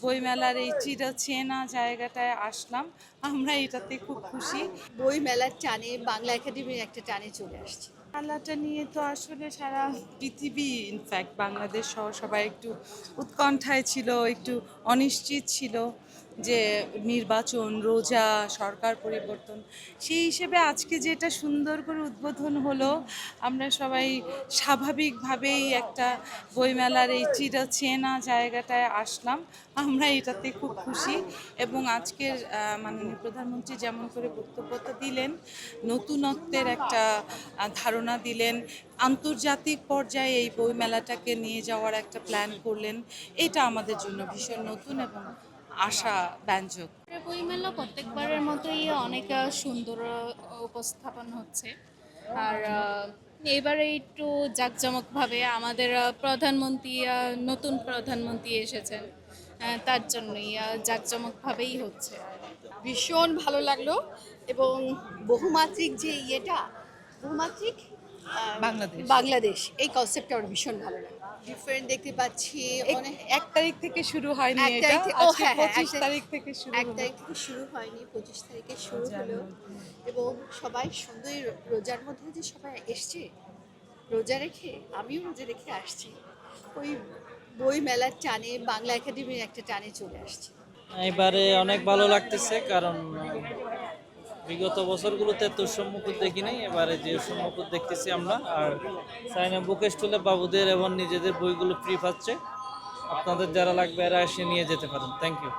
বইমেলার এই চিরচেনা জায়গাটায় আসলাম। আমরা এটাতে খুব খুশি। বই মেলার টানে বাংলা একাডেমির একটা টানে চলে আসছে। মেলাটা নিয়ে তো আসলে সারা পৃথিবী, ইনফ্যাক্ট বাংলাদেশ সহ সবাই একটু উৎকণ্ঠায় ছিল, একটু অনিশ্চিত ছিল যে নির্বাচন, রোজা, সরকার পরিবর্তন। সেই হিসেবে আজকে যেটা সুন্দর করে উদ্বোধন হলো, আমরা সবাই স্বাভাবিকভাবেই একটা বইমেলার এই চিরচেনা জায়গাটায় আসলাম। আমরা এটাতে খুব খুশি। এবং আজকের মাননীয় প্রধানমন্ত্রী যেমন করে বক্তব্যটা দিলেন, নতুনত্বের একটা ধারণা দিলেন, আন্তর্জাতিক পর্যায়ে এই বইমেলাটাকে নিয়ে যাওয়ার একটা প্ল্যান করলেন, এটা আমাদের জন্য ভীষণ নতুন এবং আশা ব্যঞ্জক। বইমেলা প্রত্যেকবারের মতোই অনেক সুন্দর উপস্থাপন হচ্ছে। আর এবারে একটু জাঁকজমকভাবে আমাদের প্রধানমন্ত্রী নতুন প্রধানমন্ত্রী এসেছেন, তার জন্যই জাঁকজমকভাবেই হচ্ছে। ভীষণ ভালো লাগলো এবং বহুমাত্রিক যে বহুমাত্রিক বাংলাদেশ এই কনসেপ্টটা আমার ভীষণ ভালো লাগে। ডিফারেন্ট দেখতে পাচ্ছি অনেক। 1 তারিখ থেকে শুরু হয়নি এক এটা, তারিখ থেকে- ও আজকে হ্যাঁ, হ্যাঁ, 25 তারিখ থেকে শুরু এক হলো। তারিখ থেকে শুরু হয়নি, 25 তারিখে শুরু হলো। এবং সবাই সুন্দর রোজার মধ্যে যে সবাই এসছে রোজা রেখে, আমিও রোজা রেখে আসছি, ওই বই মেলার টানে বাংলা একাডেমির একটা টানে চলে আসছে। এবারে অনেক ভালো লাগতেছে, কারণ বিগত বছরগুলোতে এত সম্মুখ দেখি নাই, এবারে যে সম্মুখ দেখতেছি আমরা। আর সাইনা বুক স্টলে বাবুদের এবং নিজেদের বইগুলো ফ্রি পাচ্ছে। আপনাদের যারা লাগবে এরা এসে নিয়ে যেতে পারেন। Thank you.